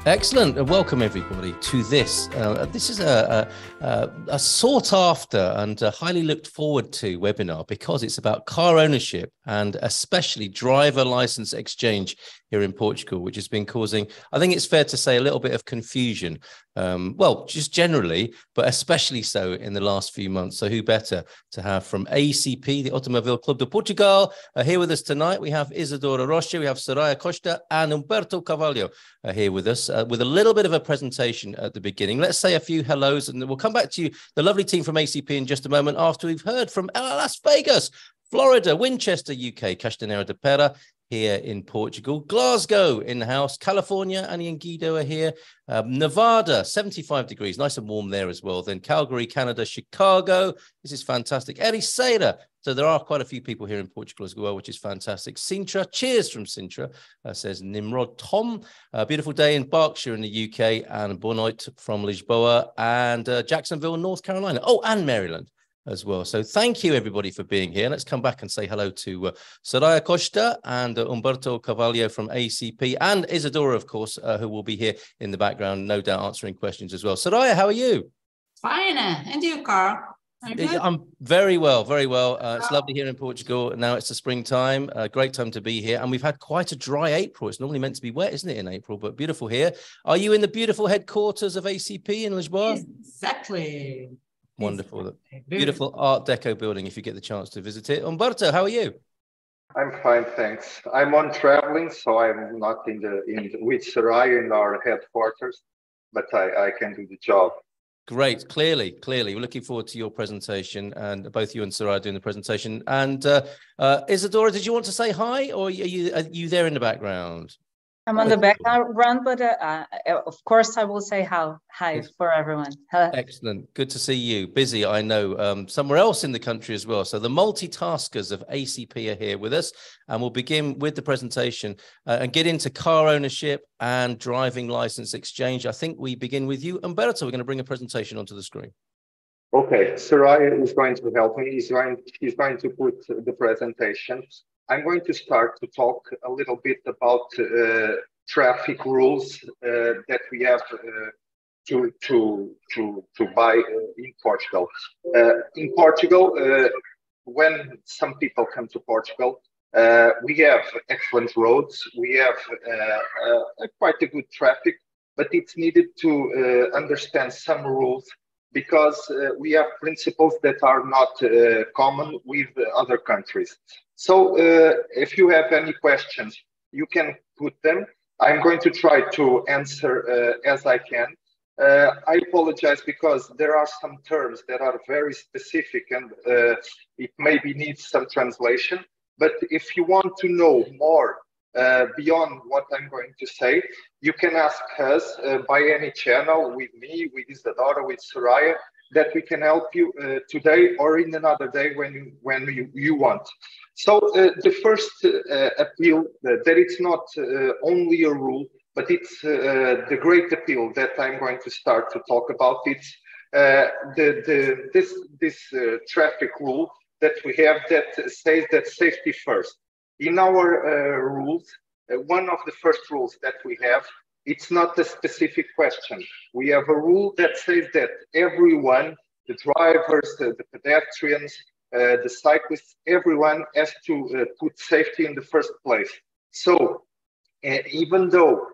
Excellent. Welcome, everybody, to this. This is a sought after and highly looked forward to webinar because it's about car ownership and especially driver license exchange here in Portugal, which has been causing, I think it's fair to say, a little bit of confusion. Well, just generally, but especially so in the last few months. So who better to have from ACP, the Automobile Club of Portugal, here with us tonight. We have Isadora Rocha, we have Soraya Costa and Humberto Carvalho here with us with a little bit of a presentation at the beginning. Let's say a few hellos and then we'll come back to you, the lovely team from ACP, in just a moment after we've heard from Las Vegas, Florida, Winchester, UK, Castanheira de Pera, here in Portugal, Glasgow in the house, California, Annie and Guido are here, Nevada, 75 degrees, nice and warm there as well. Then Calgary, Canada, Chicago, this is fantastic. Ericeira, so there are quite a few people here in Portugal as well, which is fantastic. Sintra, cheers from Sintra, says Nimrod. Tom, a beautiful day in Berkshire in the UK, and Bonoit from Lisboa, and Jacksonville, North Carolina. Oh, and Maryland as well. So thank you, everybody, for being here. Let's come back and say hello to Soraya Costa and Humberto Carvalho from ACP, and Isadora, of course, who will be here in the background, no doubt answering questions as well. Soraya, how are you? Fine. And you, Carl? I'm very well, very well. It's lovely here in Portugal. Now it's the springtime, a great time to be here. And we've had quite a dry April. It's normally meant to be wet, isn't it, in April? But beautiful here. Are you in the beautiful headquarters of ACP in Lisboa? Exactly. Wonderful. Beautiful Art Deco building if you get the chance to visit it. Humberto, how are you? I'm fine, thanks. I'm on traveling, so I'm not with Soraya in our headquarters, but I can do the job. Great, clearly. We're looking forward to your presentation, and both you and Soraya doing the presentation. And Isadora, did you want to say hi, or are you there in the background? I'm on the background, but of course I will say hi for everyone. Hello. Excellent. Good to see you. Busy, I know, somewhere else in the country as well. So the multitaskers of ACP are here with us, and we'll begin with the presentation and get into car ownership and driving license exchange. I think we begin with you, Humberto. We're going to bring a presentation onto the screen. Okay, Soraya is going to help me. He's going to put the presentation. I'm going to start to talk a little bit about traffic rules that we have to buy in Portugal. In Portugal, when some people come to Portugal, we have excellent roads. We have quite a good traffic, but it's needed to understand some rules because we have principles that are not common with other countries. So if you have any questions, you can put them. I'm going to try to answer as I can. I apologize because there are some terms that are very specific and it maybe needs some translation. But if you want to know more beyond what I'm going to say, you can ask us by any channel with me, with Isadora, with Soraya, that we can help you today or in another day when you want. So the first appeal that it's not only a rule, but it's the great appeal that I'm going to start to talk about. It's this traffic rule that we have that says that safety first. In our rules, one of the first rules that we have, it's not a specific question. We have a rule that says that everyone, the drivers, the pedestrians, the cyclists, everyone has to put safety in the first place. So even though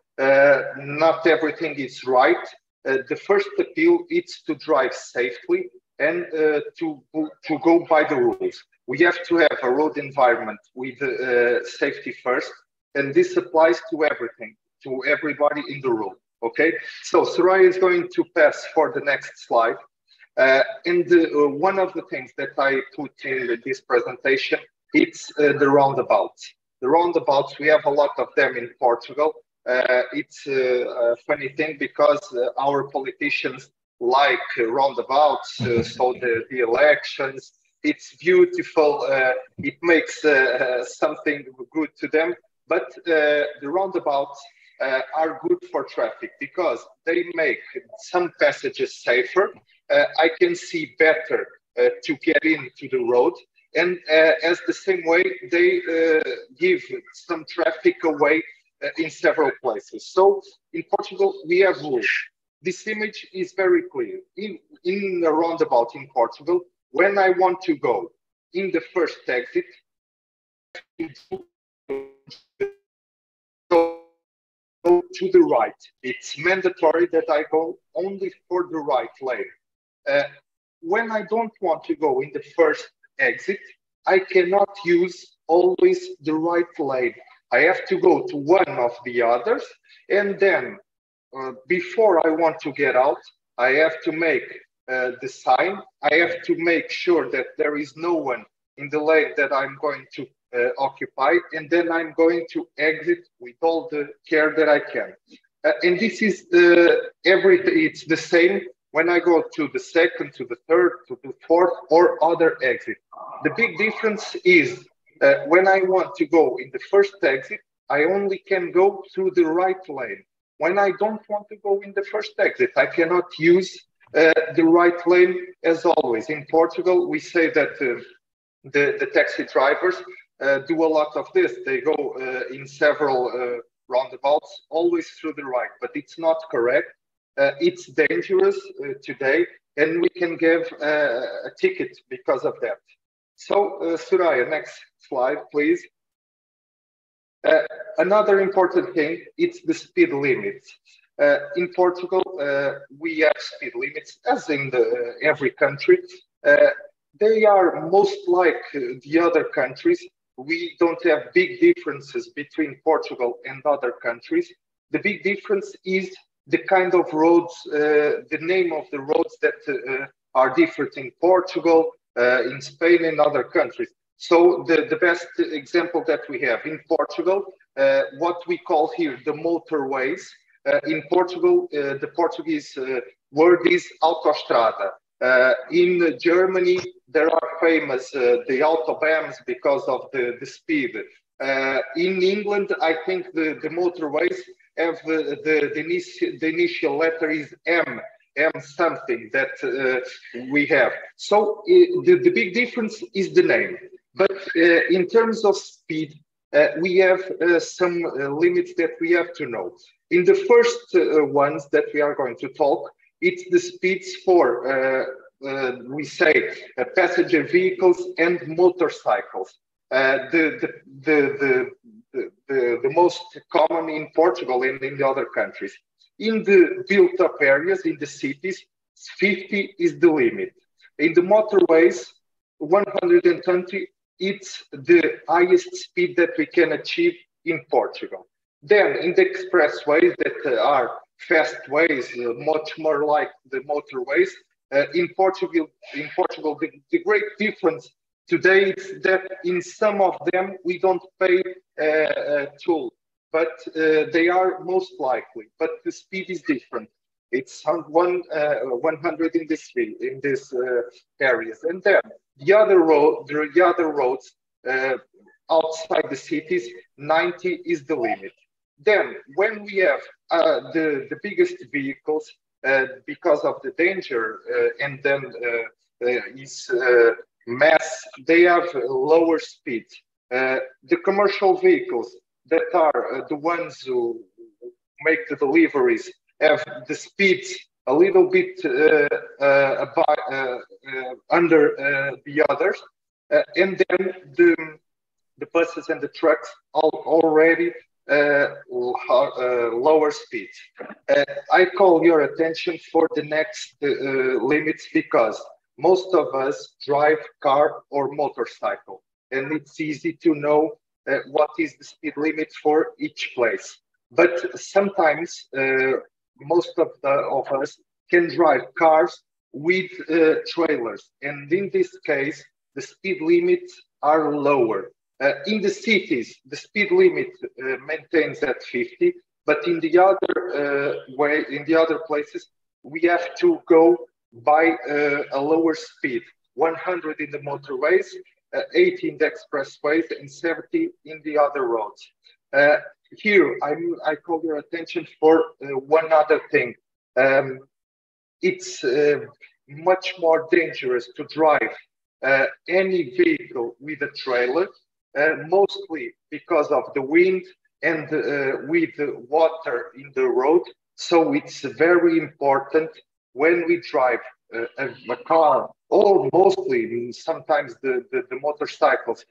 not everything is right, the first appeal is to drive safely and to go by the rules. We have to have a road environment with safety first, and this applies to everything, to everybody in the room. Okay, so Soraya is going to pass for the next slide. And one of the things that I put in this presentation, it's the roundabouts. The roundabouts, we have a lot of them in Portugal. It's a funny thing because our politicians like roundabouts, so the elections, it's beautiful, it makes something good to them, but the roundabouts are good for traffic because they make some passages safer. I can see better to get into the road, and as the same way they give some traffic away in several places. So in Portugal, we have rules. This image is very clear. In a roundabout in Portugal, when I want to go in the first exit, go to the right. It's mandatory that I go only for the right lane. When I don't want to go in the first exit, I cannot use always the right lane. I have to go to one of the others, and then before I want to get out, I have to make the sign. I have to make sure that there is no one in the lane that I'm going to occupy, and then I'm going to exit with all the care that I can. And this is it's the same when I go to the second, to the third, to the fourth, or other exit. The big difference is when I want to go in the first exit, I only can go through the right lane. When I don't want to go in the first exit, I cannot use the right lane as always. In Portugal, we say that the taxi drivers do a lot of this. They go in several roundabouts, always through the right, but it's not correct. It's dangerous today, and we can give a ticket because of that. So, Soraya, next slide, please. Another important thing, it's the speed limits. In Portugal, we have speed limits, as in every country. They are most like the other countries. We don't have big differences between Portugal and other countries. The big difference is the kind of roads, the name of the roads that are different in Portugal, in Spain, and other countries. So the best example that we have in Portugal, what we call here the motorways. In Portugal, the Portuguese word is autostrada. In Germany, there are famous the autobahns because of the speed. In England, I think the motorways have the initial letter is M something that we have. So the big difference is the name. But in terms of speed, we have some limits that we have to know. In the first ones that we are going to talk, it's the speeds for, we say, passenger vehicles and motorcycles. The most common in Portugal and in the other countries. In the built-up areas, in the cities, 50 is the limit. In the motorways, 120, it's the highest speed that we can achieve in Portugal. Then in the expressways that are fast ways, much more like the motorways, in Portugal, the great difference today is that in some of them we don't pay toll, but they are most likely. But the speed is different. It's 100 in this areas, and then the other roads outside the cities, 90 is the limit. Then, when we have the biggest vehicles, because of the danger, and then is mass, they have lower speed. The commercial vehicles that are the ones who make the deliveries have the speeds a little bit under the others, and then the buses and the trucks already lower speeds. I call your attention for the next limits because most of us drive car or motorcycle, and it's easy to know what is the speed limit for each place. But sometimes most of us can drive cars with trailers, and in this case, the speed limits are lower. In the cities, the speed limit maintains at 50, but in the other in the other places, we have to go by a lower speed, 100 in the motorways, 80 in the expressways, and 70 in the other roads. Here, I call your attention for one other thing. It's much more dangerous to drive any vehicle with a trailer, mostly because of the wind and with water in the road. So it's very important when we drive a car, or mostly sometimes the motorcycles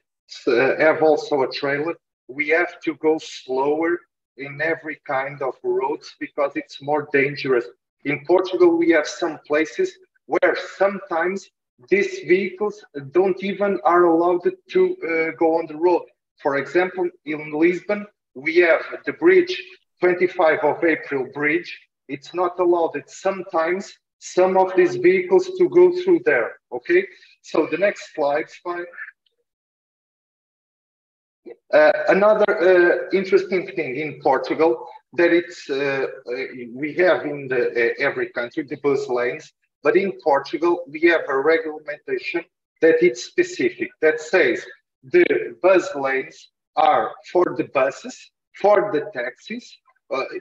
have also a trailer. We have to go slower in every kind of roads because it's more dangerous. In Portugal, we have some places where sometimes these vehicles don't even are allowed to go on the road. For example, in Lisbon, we have the bridge, 25 of April bridge. It's not allowed. It's sometimes some of these vehicles to go through there. Okay, so the next slide. Another interesting thing in Portugal that it's we have in every country the bus lanes, but in Portugal we have a regulation that it's specific that says the bus lanes are for the buses, for the taxis,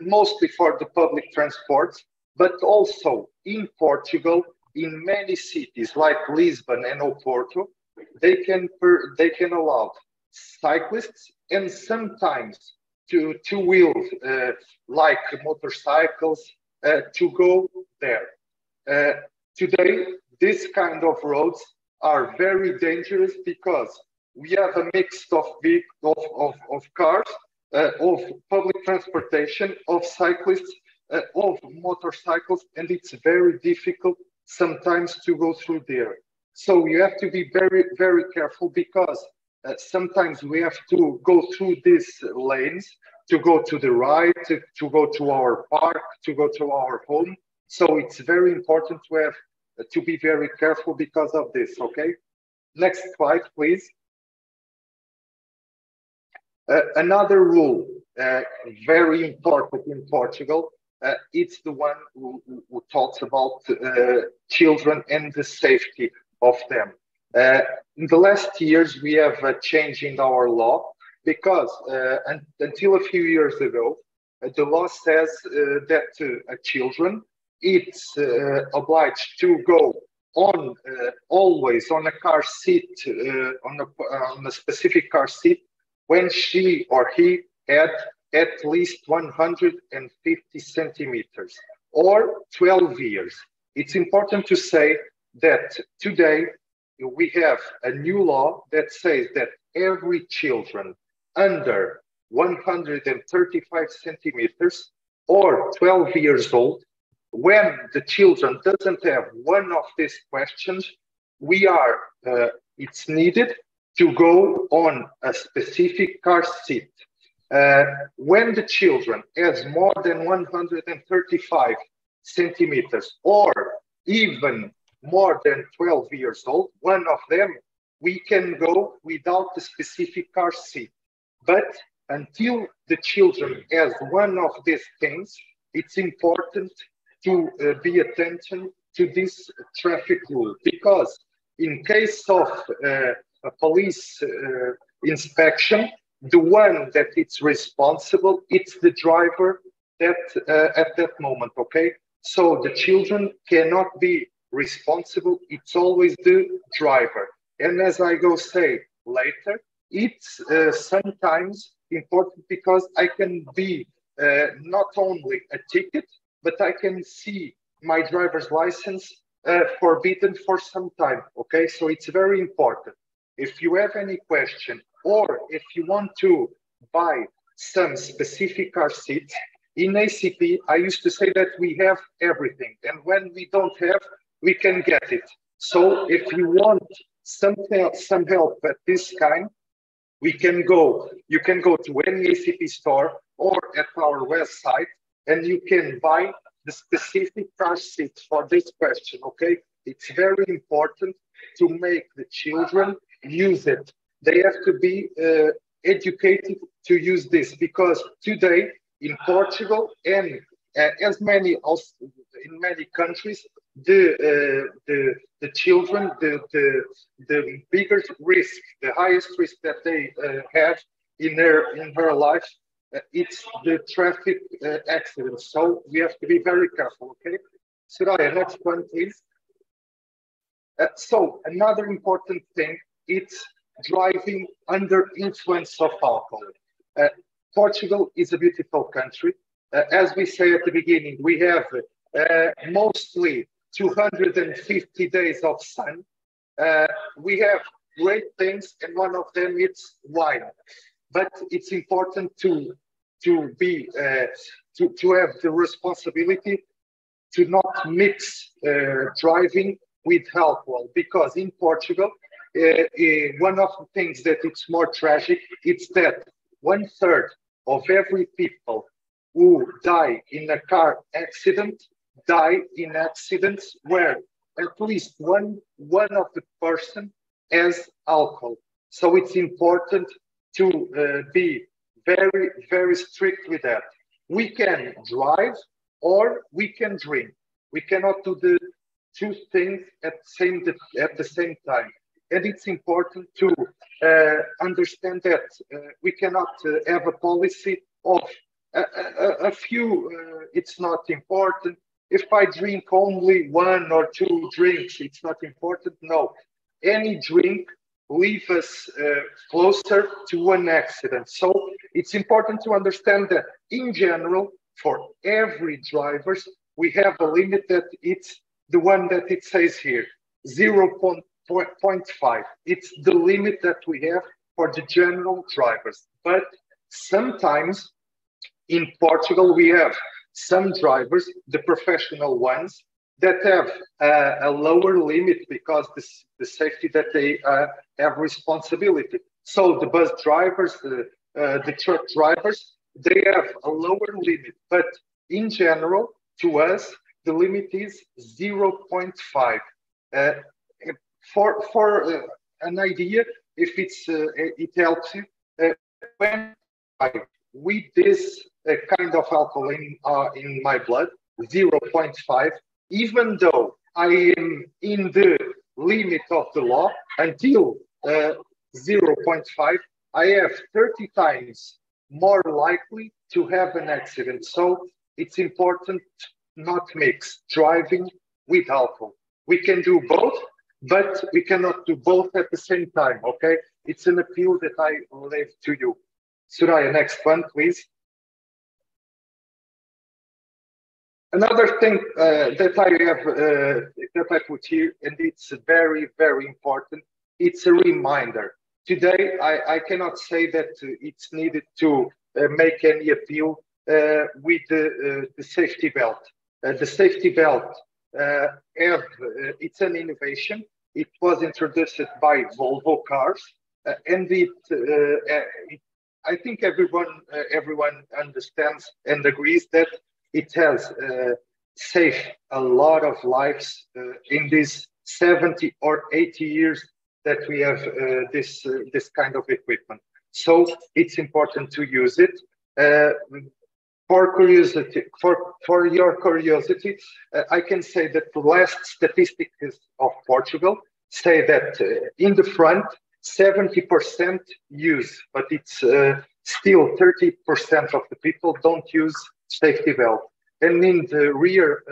mostly for the public transports, but also in Portugal, in many cities like Lisbon and Oporto, they can allow cyclists and sometimes two wheels like motorcycles to go there. Today, this kind of roads are very dangerous because we have a mix of cars, of public transportation, of cyclists, of motorcycles, and it's very difficult sometimes to go through there. So you have to be very, very careful because sometimes we have to go through these lanes to go to the right, to go to our park, to go to our home. So it's very important to have to be very careful because of this. Okay, next slide, please. Another rule, very important in Portugal, it's the one who talks about children and the safety of them. In the last years, we have a change in our law because until a few years ago, the law says that children, it's obliged to go on always on a car seat, on a specific car seat, when she or he had at least 150 centimeters or 12 years. It's important to say that today we have a new law that says that every children under 135 centimeters or 12 years old, when the children doesn't have one of these questions, it's needed to go on a specific car seat. When the children has more than 135 centimeters or even more than 12 years old, one of them, we can go without a specific car seat. But until the children has one of these things, it's important to be attention to this traffic rule, because in case of a police inspection, the one that it's responsible, it's the driver that at that moment, okay? So the children cannot be responsible, it's always the driver. And as I go say later, it's sometimes important because I can be not only a ticket, but I can see my driver's license forbidden for some time, okay? So it's very important. If you have any question, or if you want to buy some specific car seats, in ACP, I used to say that we have everything. And when we don't have, we can get it. So if you want some help at this kind, you can go to any ACP store or at our website, and you can buy the specific car seat for this question, okay? It's very important to make the children use it. They have to be educated to use this, because today in Portugal and as many also in many countries, the children, the biggest risk, the highest risk that they have in their life, it's the traffic accidents. So we have to be very careful. Okay, Soraya, next one, please. So another important thing, it's driving under influence of alcohol. Portugal is a beautiful country. As we say at the beginning, we have mostly 250 days of sun. We have great things, and one of them is wine. But it's important to have the responsibility to not mix driving with alcohol, because in Portugal, one of the things that it's more tragic, it's that 1/3 of every people who die in a car accident die in accidents where at least one of the person has alcohol. So it's important to be very, very strict with that. We can drive or we can drink. We cannot do the two things at the same time. And it's important to understand that we cannot have a policy of a few, it's not important. If I drink only 1 or 2 drinks, it's not important. No, any drink leaves us closer to an accident. So it's important to understand that in general, for every drivers, we have a limit that it's the one that it says here, 0.5. It's the limit that we have for the general drivers. But sometimes in Portugal, we have some drivers, the professional ones, that have a lower limit because the safety that they have responsibility. So the bus drivers, the truck drivers, they have a lower limit. But in general, to us, the limit is 0.5. For an idea, if it helps you, when with this kind of alcohol in my blood, 0.5, even though I am in the limit of the law until 0.5, I have 30 times more likely to have an accident. So it's important not mix driving with alcohol. We can do both, but we cannot do both at the same time, okay? It's an appeal that I leave to you. Soraya, next one, please. Another thing that I have that I put here, and it's very, very important, it's a reminder. Today, I cannot say that it's needed to make any appeal with the safety belt. The safety belt, it's an innovation. It was introduced by Volvo cars, and I think everyone understands and agrees that it has saved a lot of lives in these 70 or 80 years that we have this kind of equipment. So it's important to use it. For your curiosity, I can say that the last statistics of Portugal say that in the front, 70% use, but it's still 30% of the people don't use safety belt. And in the rear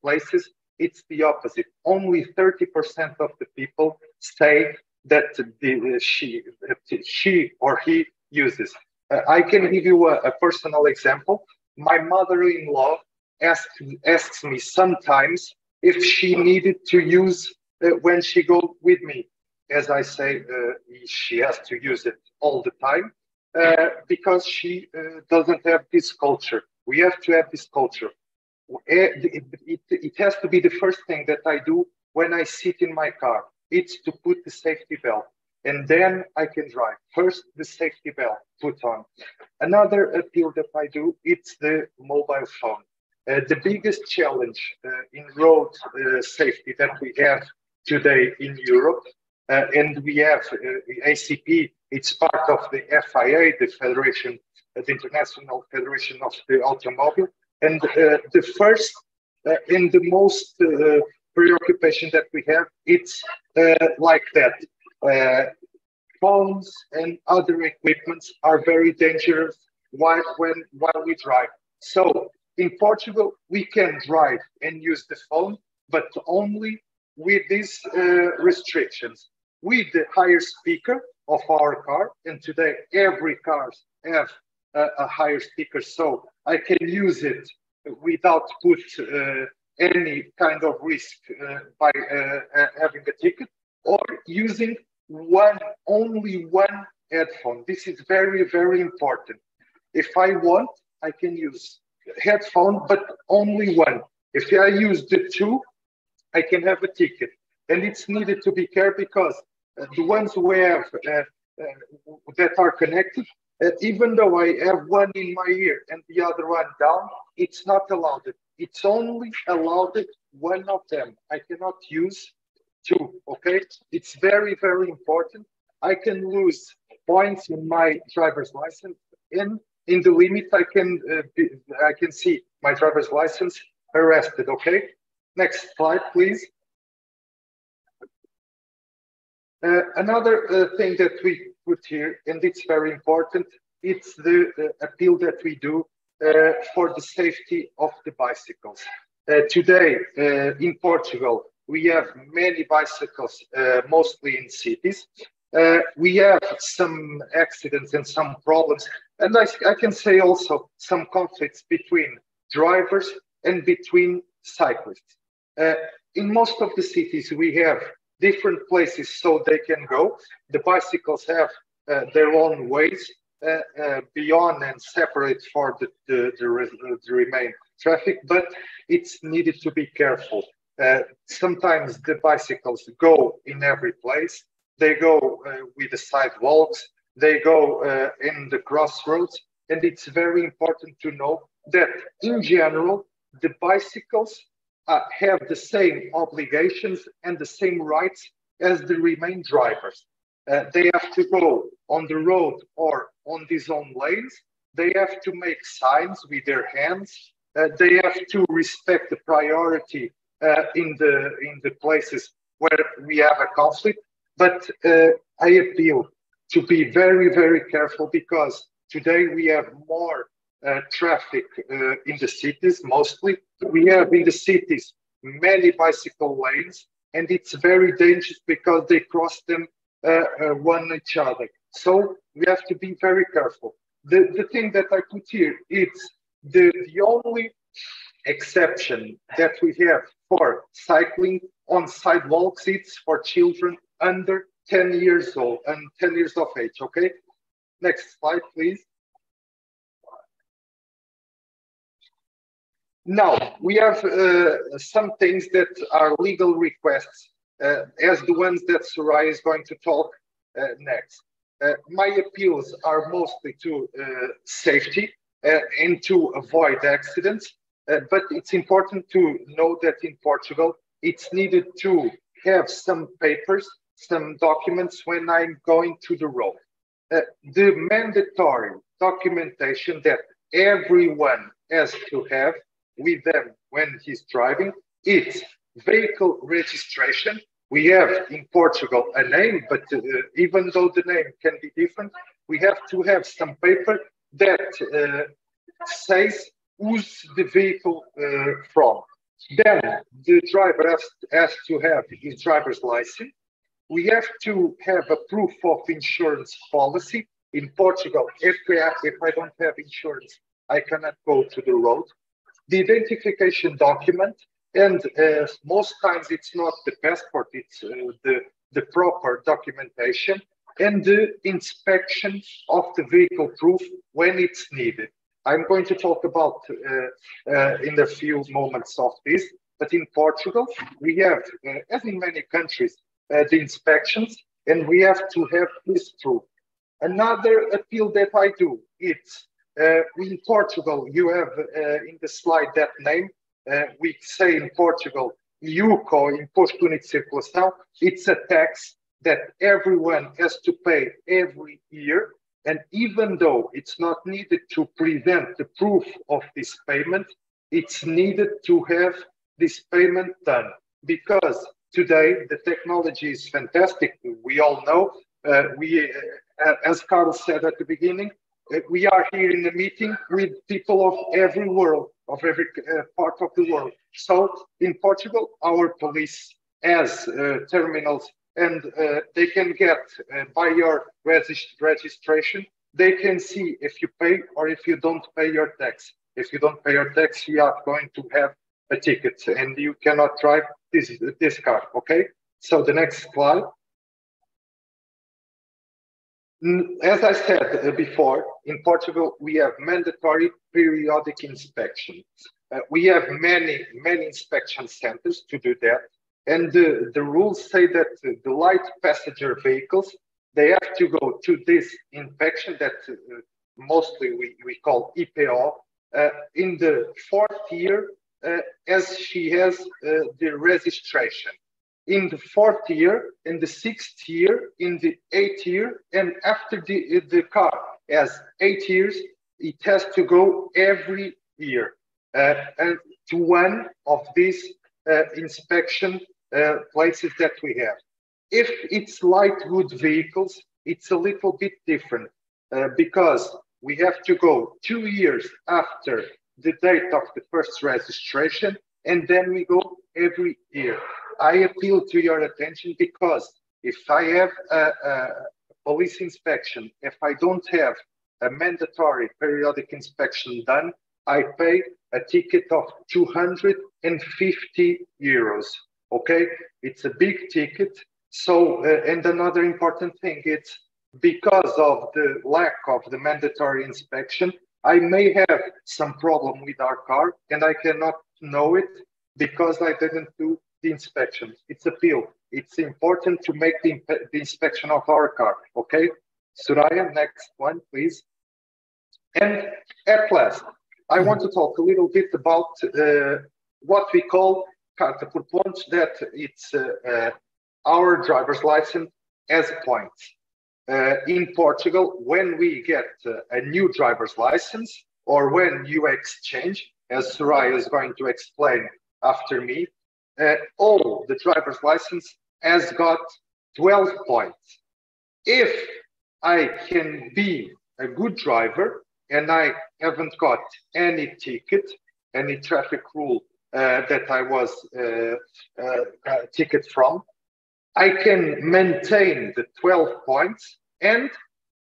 places, it's the opposite. Only 30% of the people say that she or he uses. I can give you a personal example. My mother-in-law asks me sometimes if she needed to use when she goes with me. As I say, she has to use it all the time because she doesn't have this culture. We have to have this culture. It has to be the first thing that I do when I sit in my car. It's to put the safety belt, and then I can drive. First, the safety belt put on. Another appeal that I do, it's the mobile phone. The biggest challenge in road safety that we have today in Europe, and we have ACP, it's part of the FIA, the Federation, the International Federation of the Automobile. And the first and the most preoccupation that we have, it's like that. Phones and other equipments are very dangerous while we drive. So in Portugal, we can drive and use the phone, but only with these restrictions. With the higher speaker of our car, and today every cars have a higher sticker, so I can use it without put any kind of risk by having a ticket, or using only one headphone. This is very, very important. If I want, I can use headphone, but only one. If I use the two, I can have a ticket. And it's needed to be careful because the ones who have that are connected, even though I have one in my ear and the other one down, it's not allowed. It's only allowed one of them. I cannot use two, okay? It's very, very important. I can lose points in my driver's license, and in the limit, I can see my driver's license arrested, okay? Next slide, please. Another thing that we put here, and it's very important, it's the appeal that we do for the safety of the bicycles. Today, in Portugal, we have many bicycles, mostly in cities. We have some accidents and some problems, and I can say also some conflicts between drivers and between cyclists. In most of the cities, we have different places so they can go. The bicycles have their own ways beyond and separate for the remain traffic, but it's needed to be careful. Sometimes the bicycles go in every place. They go with the sidewalks, they go in the crossroads, and it's very important to know that in general, the bicycles have the same obligations and the same rights as the remain drivers. They have to go on the road or on these own lanes. They have to make signs with their hands. They have to respect the priority in the places where we have a conflict. But I appeal to be very, very careful, because today we have more traffic in the cities, mostly. We have in the cities many bicycle lanes, and it's very dangerous because they cross them one each other. So we have to be very careful. The thing that I put here, it's the only exception that we have for cycling on sidewalks. It's for children under 10 years old and 10 years of age, okay? Next slide, please. Now, we have some things that are legal requests, as the ones that Soraya is going to talk next. My appeals are mostly to safety and to avoid accidents, but it's important to know that in Portugal, it's needed to have some papers, some documents when I'm going to the road. The mandatory documentation that everyone has to have with them when he's driving, it's vehicle registration. We have in Portugal a name, but even though the name can be different, we have to have some paper that says who's the vehicle from. Then the driver has to have his driver's license. We have to have a proof of insurance policy. In Portugal, if I don't have insurance, I cannot go to the road. The identification document, and most times it's not the passport, it's the proper documentation, and the inspection of the vehicle proof when it's needed. I'm going to talk about in a few moments of this, but in Portugal, we have, as in many countries, the inspections, and we have to have this proof. Another appeal that I do, it's in Portugal, you have in the slide that name, we say in Portugal, IUCO, Imposto Único de Circulação. It's a tax that everyone has to pay every year. And even though it's not needed to prevent the proof of this payment, it's needed to have this payment done. Because today the technology is fantastic. We all know, as Carl said at the beginning, we are here in a meeting with people of every world, of every part of the world. So in Portugal, our police has terminals, and they can get by your registration, they can see if you pay or if you don't pay your tax. If you don't pay your tax, you are going to have a ticket and you cannot drive this car, okay? So the next slide. As I said before, in Portugal, we have mandatory periodic inspections. We have many inspection centers to do that. And the rules say that the light passenger vehicles, they have to go to this inspection that mostly we call EPO in the 4th year as she has the registration. In the 4th year, in the 6th year, in the 8th year, and after the car has 8 years, it has to go every year and to one of these inspection places that we have. If it's light good vehicles, it's a little bit different because we have to go 2 years after the date of the first registration, and then we go every year. I appeal to your attention because if I have a police inspection, if I don't have a mandatory periodic inspection done, I pay a ticket of 250 euros. Okay, it's a big ticket. So, and another important thing, it's because of the lack of the mandatory inspection, I may have some problem with our car and I cannot know it because I didn't do the inspection. It's appeal. It's important to make the inspection of our car. Okay, Soraya, next one, please. And at last, I want to talk a little bit about what we call carta por pontos, that it's our driver's license as points. In Portugal, when we get a new driver's license or when you exchange, as Soraya is going to explain after me, all the driver's license has got 12 points. If I can be a good driver and I haven't got any ticket, any traffic rule that I was ticket from, I can maintain the 12 points. And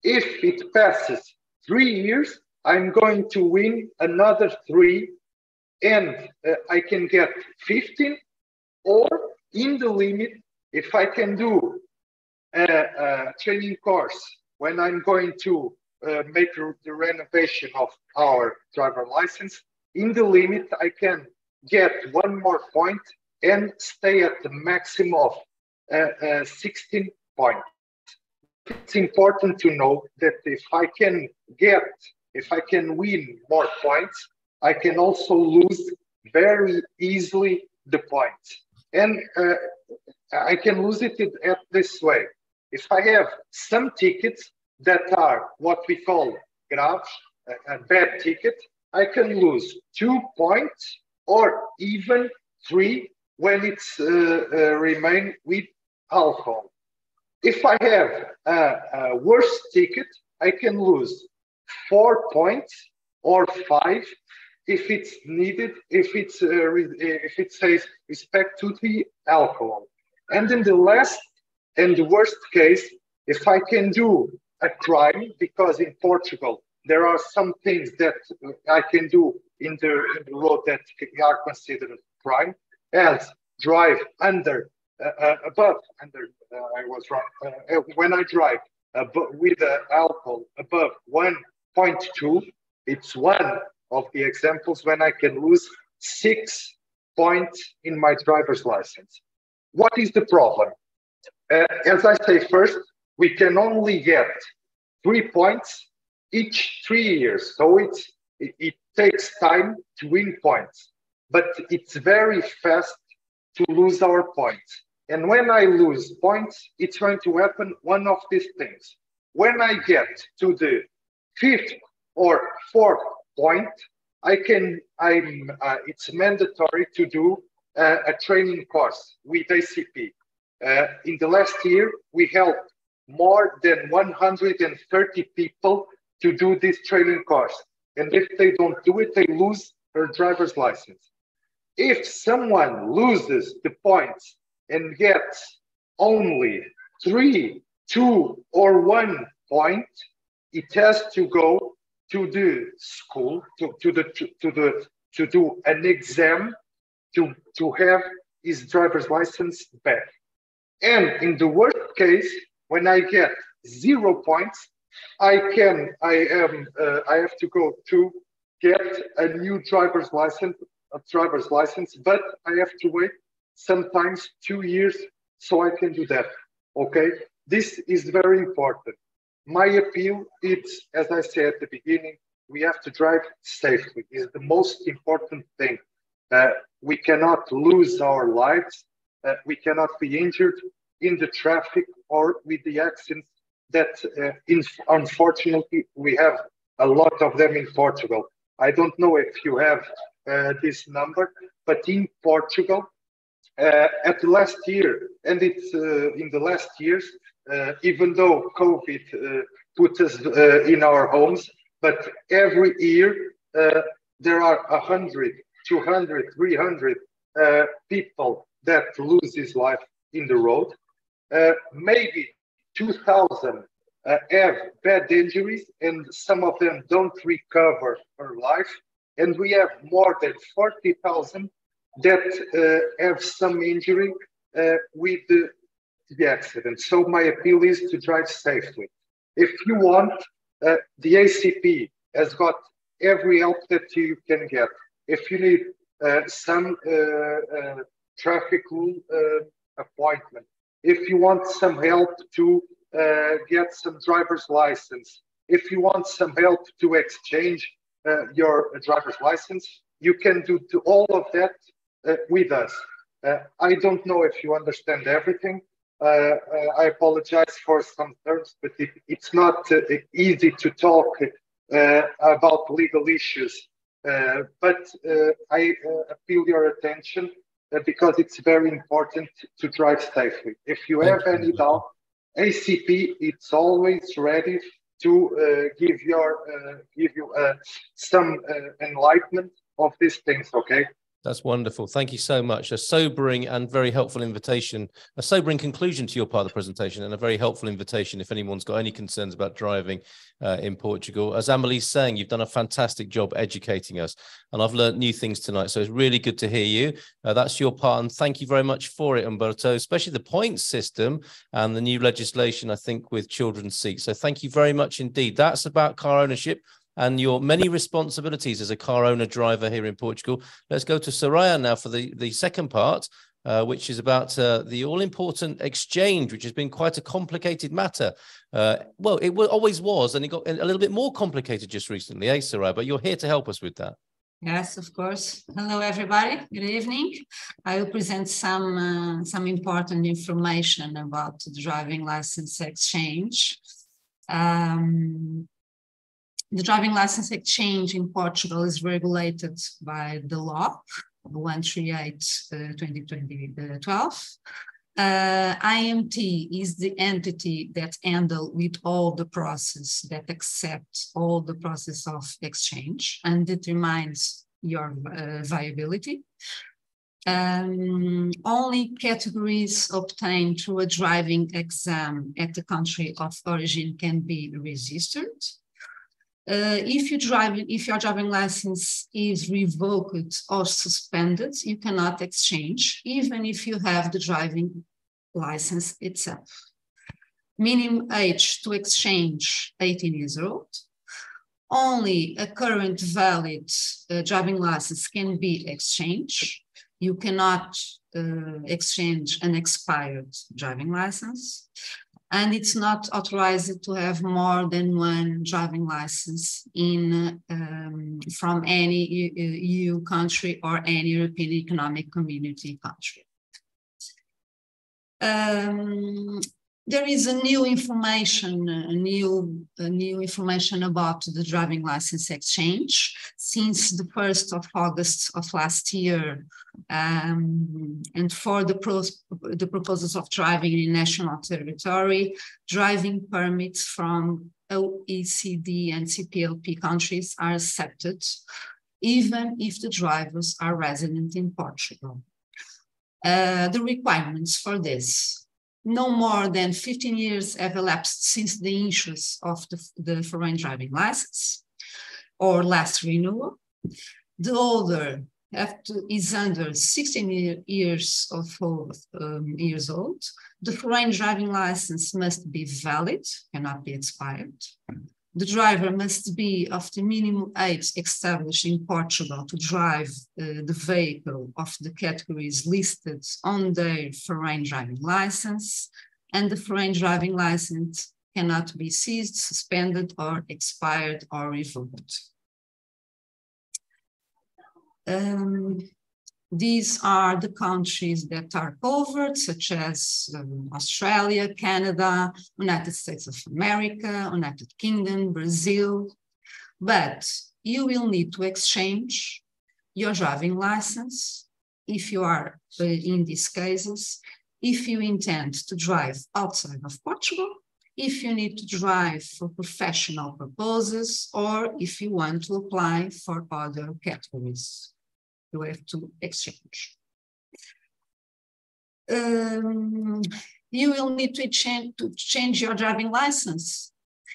if it passes 3 years, I'm going to win another 3 and I can get 15, or in the limit, if I can do a training course when I'm going to make the renovation of our driver license, in the limit, I can get 1 more point and stay at the maximum of 16 points. It's important to know that if I can win more points, I can also lose very easily the points. And I can lose it at this way. If I have some tickets that are what we call grave, a bad ticket, I can lose 2 points or even 3 when it's remain with alcohol. If I have a worse ticket, I can lose 4 points or 5 if it's needed, if it says respect to the alcohol. And in the last and the worst case, if I can do a crime, because in Portugal there are some things that I can do in the road that are considered crime, as drive under, I was wrong, when I drive with alcohol above 1.2, it's one of the examples when I can lose 6 points in my driver's license. What is the problem? As I say first, we can only get 3 points each 3 years. So it takes time to win points, but it's very fast to lose our points. And when I lose points, it's going to happen one of these things. When I get to the 5th or 4th point, it's mandatory to do a training course with ACP. In the last year, we helped more than 130 people to do this training course. And if they don't do it, they lose their driver's license. If someone loses the points and gets only 3, 2, or 1 point, it has to go to the school to do an exam to have his driver's license back. And in the worst case, when I get 0 points, I have to go to get a new driver's license, but I have to wait sometimes 2 years so I can do that. Okay, this is very important. My appeal is, as I said at the beginning, we have to drive safely. Is the most important thing. We cannot lose our lives. We cannot be injured in the traffic or with the accidents that, unfortunately, we have a lot of them in Portugal. I don't know if you have this number, but in Portugal, at the last year, and it's in the last years, even though COVID put us in our homes, but every year there are 100, 200, 300 people that lose his life in the road. Maybe 2,000 have bad injuries, and some of them don't recover their life. And we have more than 40,000 that have some injury with the accident. So my appeal is to drive safely. If you want, the ACP has got every help that you can get. If you need some traffic rule appointment, if you want some help to get some driver's license, if you want some help to exchange your driver's license, you can do all of that with us. I don't know if you understand everything. I apologize for some terms, but it's not easy to talk about legal issues. But I appeal your attention because it's very important to drive safely. If you have any doubt, ACP, it's always ready to give you some enlightenment of these things, okay? That's wonderful. Thank you so much. A sobering and very helpful invitation, a sobering conclusion to your part of the presentation, and a very helpful invitation if anyone's got any concerns about driving in Portugal. As Amelie's saying, you've done a fantastic job educating us, and I've learned new things tonight. So it's really good to hear you. That's your part, and thank you very much for it, Humberto, especially the points system and the new legislation, I think, with children's seats. So thank you very much indeed. That's about car ownership and your many responsibilities as a car owner driver here in Portugal. Let's go to Soraya now for the second part, which is about the all-important exchange, which has been quite a complicated matter. Well, it always was, and it got a little bit more complicated just recently, eh, Soraya? But you're here to help us with that. Yes, of course. Hello, everybody. Good evening. I will present some important information about the driving license exchange. The driving license exchange in Portugal is regulated by the law 138/2012. IMT is the entity that handles with all the process, that accepts all the process of exchange and determines your viability. Only categories obtained through a driving exam at the country of origin can be registered. If your driving license is revoked or suspended, you cannot exchange, even if you have the driving license itself. Minimum age to exchange, 18 years old. Only a current valid driving license can be exchanged. You cannot exchange an expired driving license. And it's not authorized to have more than one driving license from any EU country or any European Economic Community country. There is a new information about the driving license exchange since the 1st of August of last year, and for the proposals of driving in national territory, driving permits from OECD and CPLP countries are accepted, even if the drivers are resident in Portugal. The requirements for this. no more than 15 years have elapsed since the issuance of the foreign driving license or last renewal. The holder is under 16 years old. The foreign driving license must be valid, cannot be expired. The driver must be of the minimum age established in Portugal to drive the vehicle of the categories listed on their foreign driving license, and the foreign driving license cannot be seized, suspended, or expired or revoked. These are the countries that are covered, such as Australia, Canada, United States of America, United Kingdom, Brazil. But you will need to exchange your driving license if you are in these cases, if you intend to drive outside of Portugal, if you need to drive for professional purposes, or if you want to apply for other categories. You have to exchange. You will need to change your driving license.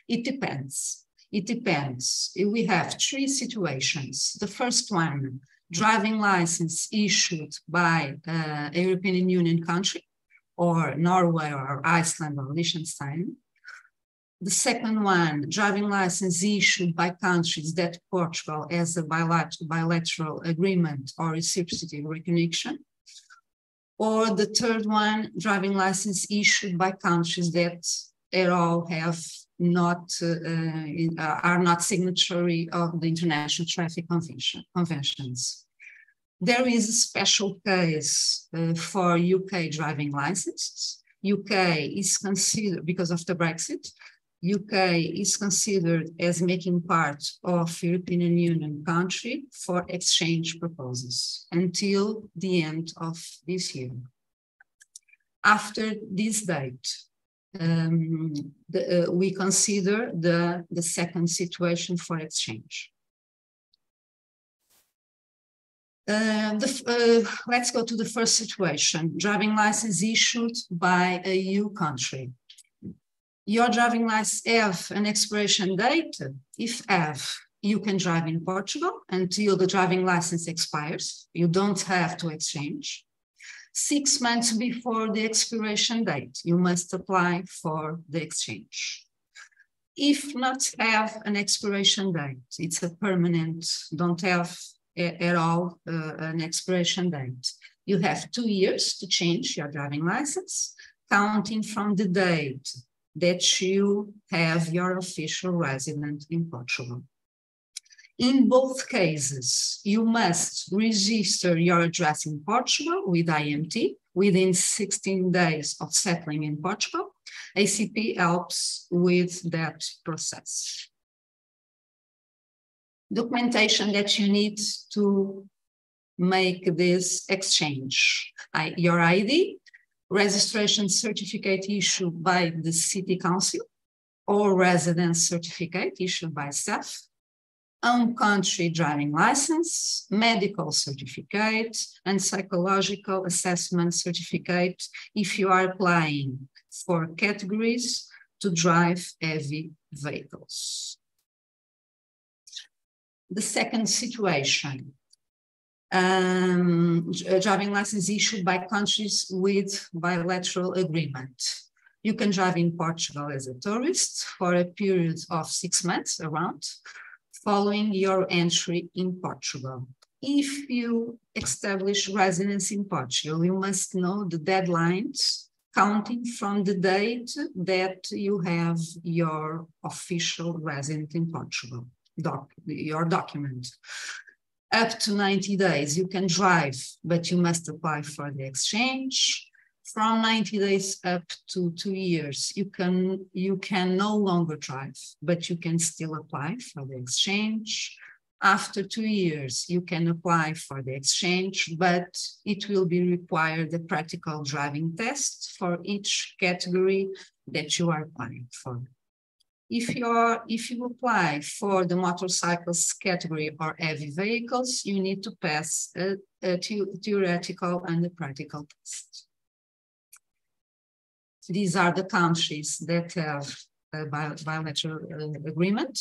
It depends. It depends. We have three situations. The first one, driving license issued by a European Union country, or Norway, or Iceland, or Liechtenstein. The second one, driving license issued by countries that Portugal has a bilateral agreement or reciprocity recognition. Or the third one, driving license issued by countries that at all are not signatory of the International Traffic Conventions. There is a special case for UK driving licenses. UK is considered, because of the Brexit, UK is considered as making part of European Union country for exchange purposes until the end of this year. After this date, we consider the second situation for exchange. Let's go to the first situation, driving license issued by a EU country. Your driving license have an expiration date. If have, you can drive in Portugal until the driving license expires. You don't have to exchange. 6 months before the expiration date, you must apply for the exchange. If not have an expiration date, it's a permanent, don't have at all an expiration date. You have 2 years to change your driving license, counting from the date that you have your official residence in Portugal. In both cases, you must register your address in Portugal with IMT within 16 days of settling in Portugal. ACP helps with that process. Documentation that you need to make this exchange. Your ID, registration certificate issued by the City Council, or residence certificate issued by staff, home country driving license, medical certificate, and psychological assessment certificate if you are applying for categories to drive heavy vehicles. The second situation, driving license issued by countries with bilateral agreement. You can drive in Portugal as a tourist for a period of 6 months around, following your entry in Portugal. If you establish residence in Portugal, you must know the deadlines counting from the date that you have your official residence in Portugal, your document. Up to 90 days, you can drive, but you must apply for the exchange. From 90 days up to 2 years, you can no longer drive, but you can still apply for the exchange. After 2 years, you can apply for the exchange, but it will be required a practical driving test for each category that you are applying for. If you apply for the motorcycles category or heavy vehicles, you need to pass a theoretical and a practical test. These are the countries that have a bilateral agreement,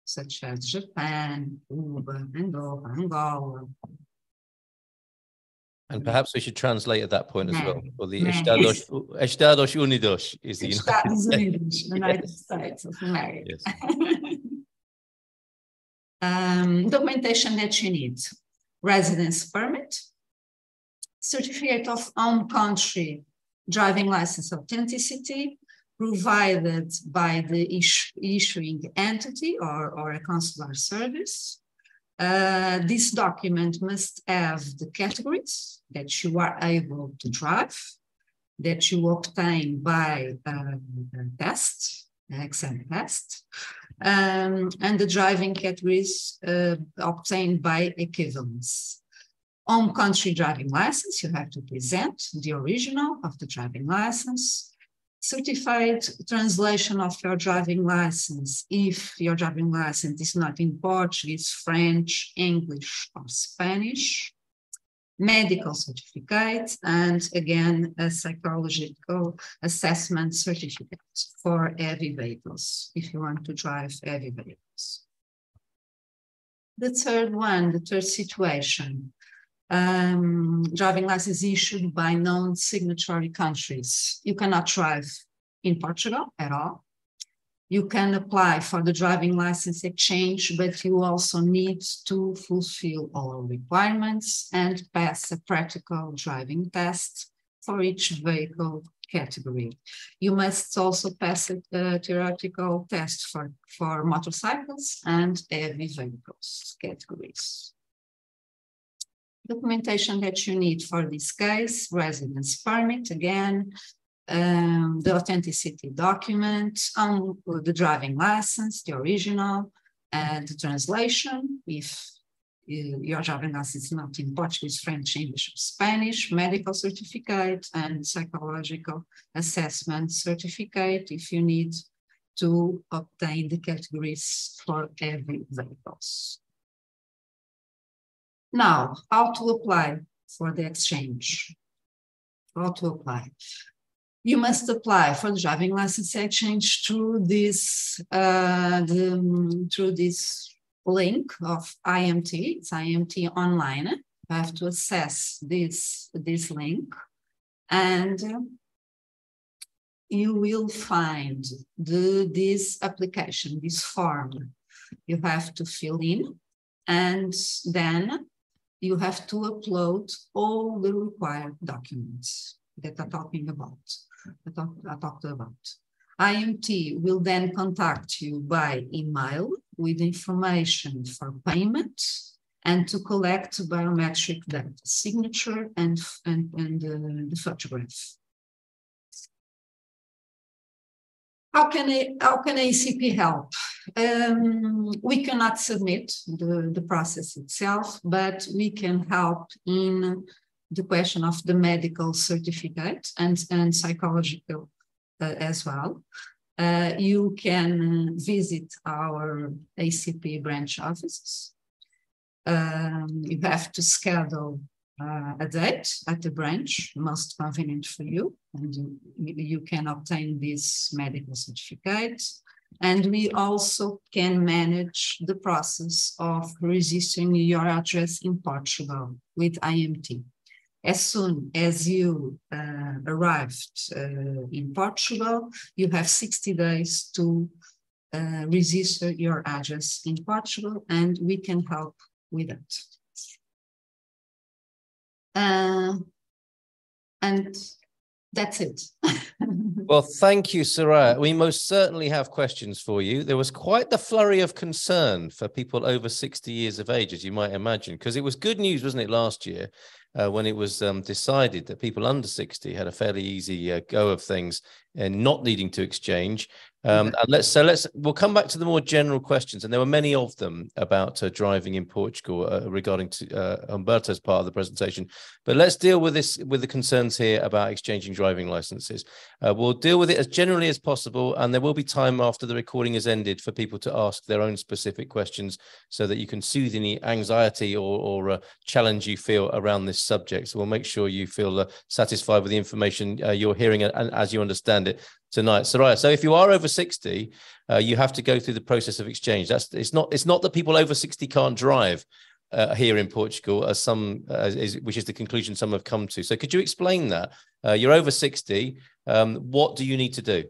such as Japan, Cuba, Andorra, Angola. And perhaps we should translate at that point as well. Or the Estados Unidos is the Estados Unidos, United States of America. Yes. Documentation that you need: residence permit, certificate of home country, driving license authenticity, provided by the issuing entity or a consular service. This document must have the categories that you are able to drive, that you obtain by exam test, and the driving categories obtained by equivalence. Home country driving license, you have to present the original of the driving license. Certified translation of your driving license if your driving license is not in Portuguese, French, English, or Spanish. Medical certificate, and again, a psychological assessment certificate for heavy vehicles, if you want to drive heavy vehicles. The third situation, driving license issued by non-signatory countries. You cannot drive in Portugal at all. You can apply for the driving license exchange, but you also need to fulfill all requirements and pass a practical driving test for each vehicle category. You must also pass a theoretical test for motorcycles and heavy vehicles categories. Documentation that you need for this case: residence permit, again, the authenticity document, the driving license, the original, and the translation, if your driving license is not in Portuguese, French, English, or Spanish, medical certificate, and psychological assessment certificate if you need to obtain the categories for heavy vehicles. Now, how to apply for the exchange? How to apply? You must apply for the driving license exchange through this link of IMT. It's IMT online. You have to access this link, and you will find this application, this form. You have to fill in, and then you have to upload all the required documents that I talked about. IMT will then contact you by email with information for payment and to collect biometric data, signature and the photograph. How can ACP help? We cannot submit the process itself, but we can help in the question of the medical certificate and psychological as well. You can visit our ACP branch offices. You have to schedule a date at the branch, most convenient for you, and you can obtain this medical certificate. And we also can manage the process of registering your address in Portugal with IMT. As soon as you arrived in Portugal, you have 60 days to register your address in Portugal, and we can help with it. And that's it. Well, thank you, Soraya. We most certainly have questions for you. There was quite the flurry of concern for people over 60 years of age, as you might imagine, because it was good news, wasn't it, last year, when it was decided that people under 60 had a fairly easy go of things and not needing to exchange. And we'll come back to the more general questions, and there were many of them about driving in Portugal regarding to Humberto's part of the presentation. But let's deal with the concerns here about exchanging driving licenses. We'll deal with it as generally as possible, and there will be time after the recording has ended for people to ask their own specific questions, so that you can soothe any anxiety or challenge you feel around this subject. So we'll make sure you feel satisfied with the information you're hearing and as you understand it tonight. Soraya, so if you are over 60, you have to go through the process of exchange. It's not that people over 60 can't drive here in Portugal, which is the conclusion some have come to. So could you explain that? You're over 60. What do you need to do?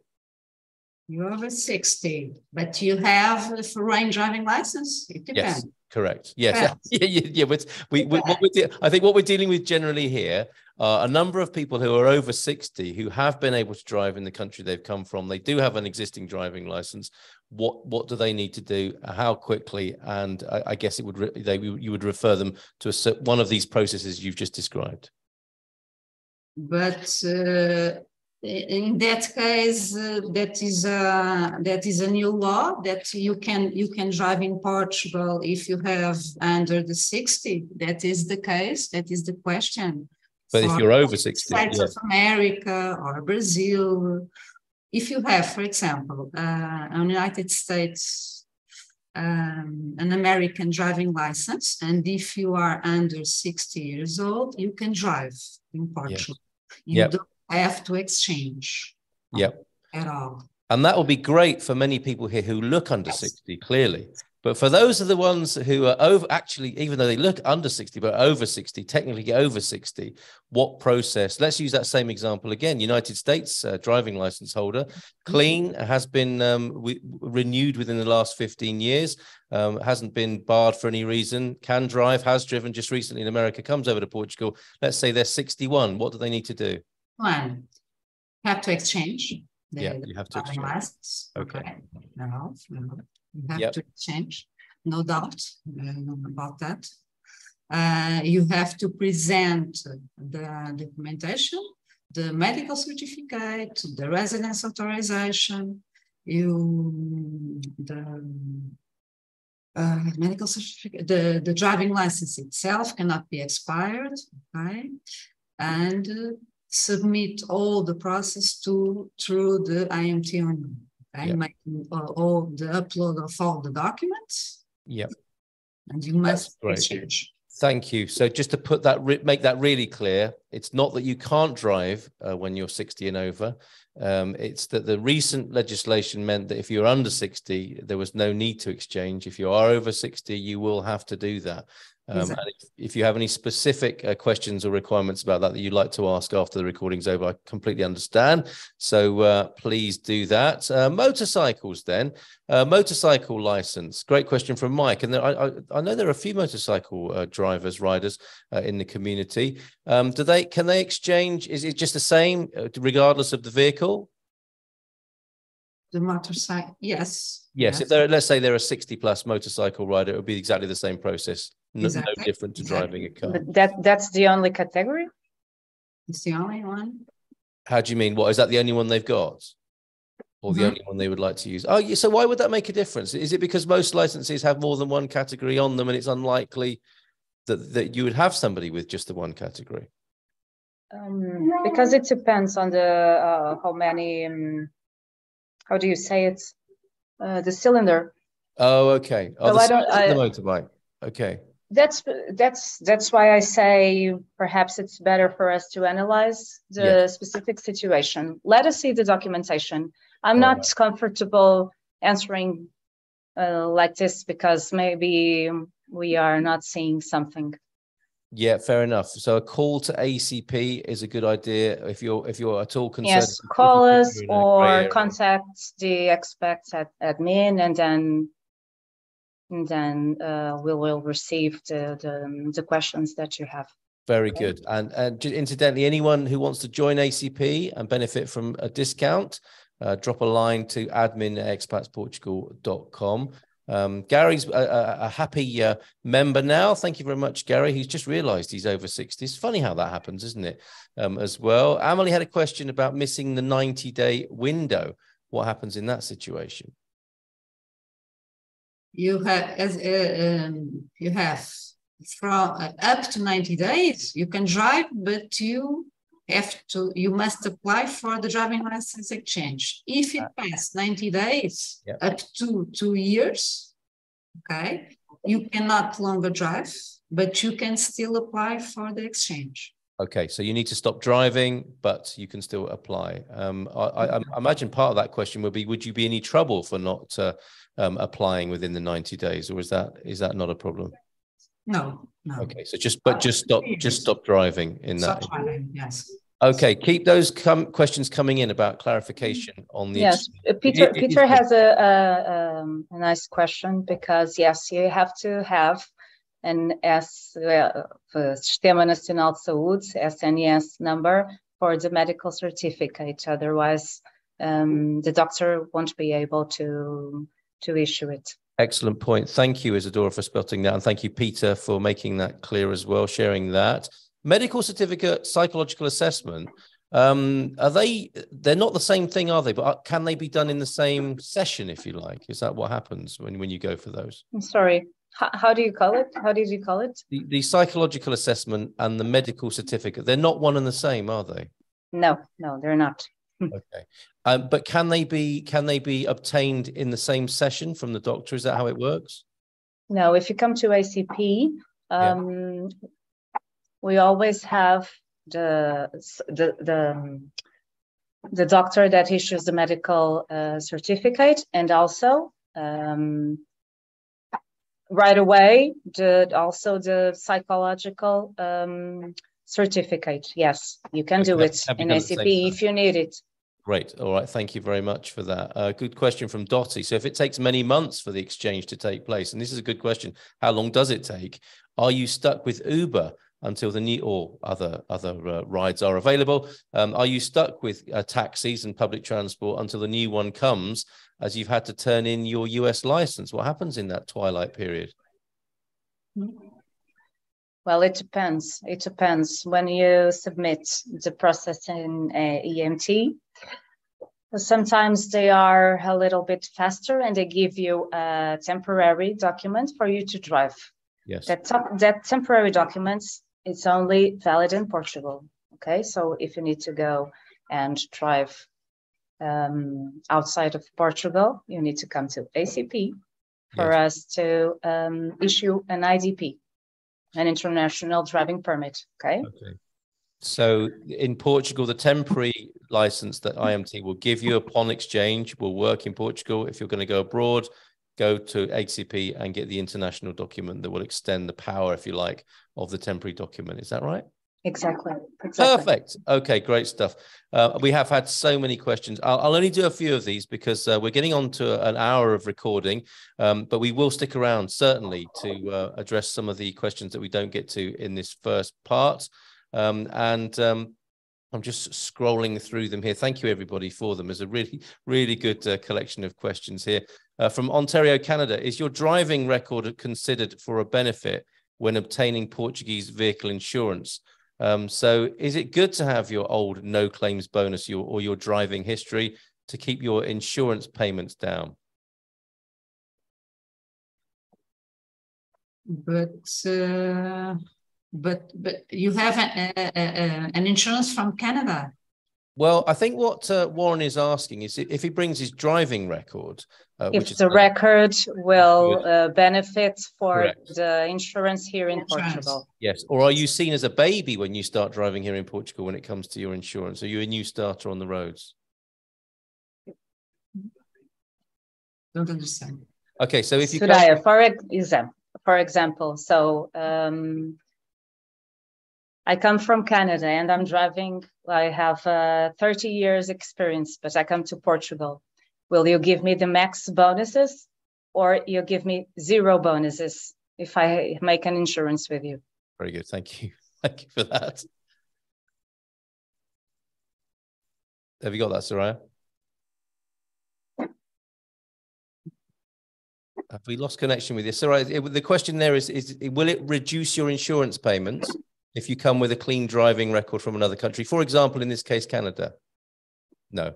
You're over 60, but you have a foreign driving license? It depends. Yes, correct. Yes. Yeah. I think what we're dealing with generally here are a number of people who are over 60 who have been able to drive in the country they've come from. They do have an existing driving license. What do they need to do? How quickly? And I guess you would refer them to one of these processes you've just described. But in that case, that is a new law that you can drive in Portugal if you have under the 60. That is the case. That is the question. But if you're over 60, States of America or Brazil, if you have, for example, an United States, an American driving license, and if you are under 60 years old, you can drive in Portugal. You don't have to exchange at all. And that will be great for many people here who look under 60, clearly. But for those of the ones who are over, actually, even though they look under 60, but over 60, technically over 60, what process? Let's use that same example again. United States driving license holder, clean, has been renewed within the last 15 years, hasn't been barred for any reason, can drive, has driven just recently in America, comes over to Portugal. Let's say they're 61. What do they need to do? One, have to exchange. You have to exchange. License. Okay. No. You have to exchange, no doubt about that. You have to present the documentation, the medical certificate, the residence authorization, the medical certificate, the driving license itself cannot be expired, okay? And submit all the process through the IMT online. Making all the upload of all the documents. And you must exchange. Thank you. So just to put that, make that really clear, it's not that you can't drive when you're 60 and over. It's that the recent legislation meant that if you're under 60, there was no need to exchange. If you are over 60, you will have to do that. Exactly. And if you have any specific questions or requirements about that you'd like to ask after the recording's over, I completely understand. So please do that. Motorcycles then, motorcycle license. Great question from Mike. And I know there are a few motorcycle riders in the community. Can they exchange? Is it just the same regardless of the vehicle? The motorcycle, yes. Yes, if let's say they're a 60+ motorcycle rider, it would be exactly the same process. No different to driving a car. But that's the only category? It's the only one. How do you mean? What, is that the only one they've got? Or the only one they would like to use? Oh, so why would that make a difference? Is it because most licenses have more than one category on them and it's unlikely that you would have somebody with just the one category? Because it depends on the how many, how do you say it? The cylinder. Oh, okay. Oh, so the motorbike. Okay. That's why I say perhaps it's better for us to analyze the specific situation. Let us see the documentation. I'm not comfortable answering like this because maybe we are not seeing something. Yeah, fair enough. So a call to ACP is a good idea if you're at all concerned. Yes, call us or contact the Expats at admin, and then we will receive the questions that you have. Very good. And incidentally, anyone who wants to join ACP and benefit from a discount, drop a line to admin@expatsportugal.com. Gary's a happy member now. Thank you very much, Gary. He's just realized he's over 60. It's funny how that happens, isn't it? As well. Amelie had a question about missing the 90-day window. what happens in that situation? You have from up to 90 days, you can drive, but you must apply for the driving license exchange. If it passed 90 days, up to 2 years, okay, you cannot longer drive, but you can still apply for the exchange. Okay, so you need to stop driving, but you can still apply. I imagine part of that question would be, would you be any trouble for not applying within the 90 days, or is that not a problem? No. Okay, so just stop driving in that. Stop driving, yes. Okay, keep those questions coming in about clarification on the. Yes, Peter has a nice question, because yes, you have to have an Sistema Nacional de Saúde, SNS number, for the medical certificate. Otherwise, the doctor won't be able to issue it. Excellent point. Thank you, Isadora, for spotting that. And thank you, Peter, for making that clear as well, sharing that. Medical certificate, psychological assessment, they're not the same thing, are they? But can they be done in the same session, if you like? Is that what happens when you go for those? I'm sorry. How do you call it? How did you call it? The psychological assessment and the medical certificate, they're not one and the same, are they? No, they're not. Okay. But can they be obtained in the same session from the doctor? Is that how it works? No, if you come to ACP, we always have the doctor that issues the medical certificate, and also right away the psychological certificate. Yes, you can do it in ACP if you need it. Great. All right. Thank you very much for that. Good question from Dottie. So if it takes many months for the exchange to take place, and this is a good question, how long does it take? Are you stuck with Uber until the new or other rides are available? Are you stuck with taxis and public transport until the new one comes, as you've had to turn in your US license? What happens in that twilight period? Well, it depends. It depends. When you submit the process in EMT, sometimes they are a little bit faster, and they give you a temporary document for you to drive. Yes. That temporary document is only valid in Portugal. Okay, so if you need to go and drive outside of Portugal, you need to come to ACP for us to issue an IDP, an international driving permit. Okay. So in Portugal, the temporary license that IMT will give you upon exchange will work in Portugal. If you're going to go abroad, go to ACP and get the international document that will extend the power, if you like, of the temporary document. Is that right? Exactly. Perfect. Okay, great stuff. We have had so many questions. I'll only do a few of these because we're getting on to an hour of recording, but we will stick around certainly to address some of the questions that we don't get to in this first part. I'm just scrolling through them here. Thank you, everybody, for them. There's a really, really good collection of questions here. From Ontario, Canada, is your driving record considered for a benefit when obtaining Portuguese vehicle insurance? So is it good to have your old no claims bonus or your driving history to keep your insurance payments down? But you have an insurance from Canada. Well, I think what Warren is asking is if he brings his driving record, if the record will benefit for the insurance here in Portugal. Yes. Or are you seen as a baby when you start driving here in Portugal when it comes to your insurance? Are you a new starter on the roads? Don't understand. Okay, so if you for example, so I come from Canada and I'm driving. I have 30 years experience, but I come to Portugal. Will you give me the max bonuses, or you give me 0 bonuses if I make an insurance with you? Very good. Thank you. Thank you for that. Have you got that, Soraya? Have we lost connection with you? Soraya, the question there is will it reduce your insurance payments if you come with a clean driving record from another country? For example, in this case, Canada? No.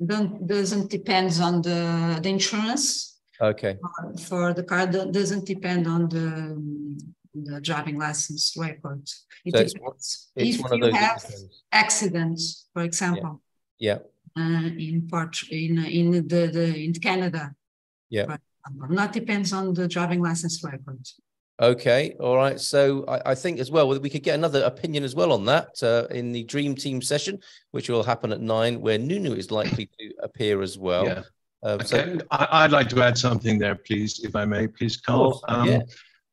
doesn't depend on the insurance. Okay. For the car, doesn't depend on the driving license record. It depends. If you have accidents, for example. Yeah. In Canada. Yeah. Not depends on the driving license record. Okay, all right. So I think as well, we could get another opinion as well on that in the Dream Team session, which will happen at 9, where Nunu is likely to appear as well. Yeah. Okay. I'd like to add something there, please, if I may, please, Carl.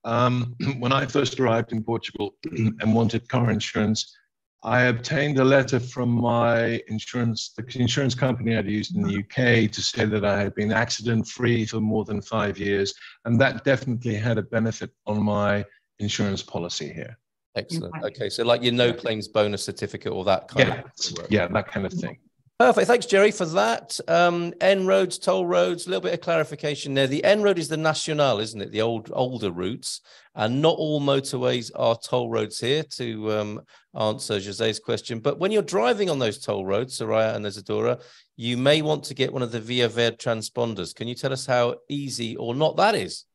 When I first arrived in Portugal and wanted car insurance, I obtained a letter from my the insurance company I'd used in the UK to say that I had been accident-free for more than 5 years, and that definitely had a benefit on my insurance policy here. Excellent. Okay, so like your no claims bonus certificate or that kind of thing. Yeah, that kind of thing. Perfect. Thanks, Jerry, for that. N roads, toll roads, a little bit of clarification there. The N road is the Nacional, isn't it? The older routes. And not all motorways are toll roads here, to answer José's question. But when you're driving on those toll roads, Soraya and Isadora, you may want to get one of the Via Verde transponders. Can you tell us how easy or not that is?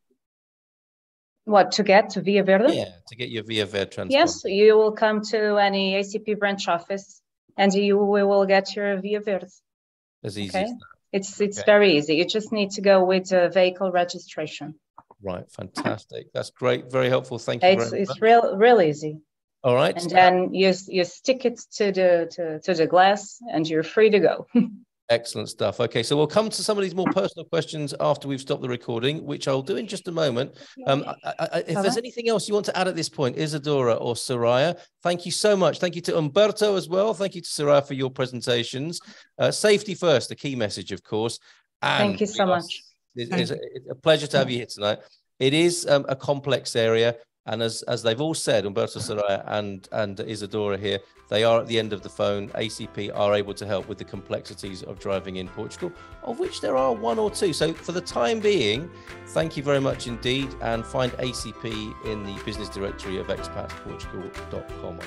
What, to get to Via Verde? Yeah, to get your Via Verde transponder. Yes, you will come to any ACP branch office, and you will get your Via Verde. As easy as that. It's very easy. You just need to go with vehicle registration. Right, fantastic. That's great. Very helpful. Thank you very much. It's real easy. All right. And then you stick it to the glass, and you're free to go. Excellent stuff. Okay, so we'll come to some of these more personal questions after we've stopped the recording, which I'll do in just a moment. If there's anything else you want to add at this point, Isadora or Soraya, thank you so much. Thank you to Umberto as well. Thank you to Soraya for your presentations. Safety first, the key message, of course. And thank you so much. It's a pleasure to have you here tonight. It is a complex area. And as they've all said, Umberto, Soraya and Isadora here, they are at the end of the phone. ACP are able to help with the complexities of driving in Portugal, of which there are one or two. So for the time being, thank you very much indeed. And find ACP in the business directory of expatsportugal.com.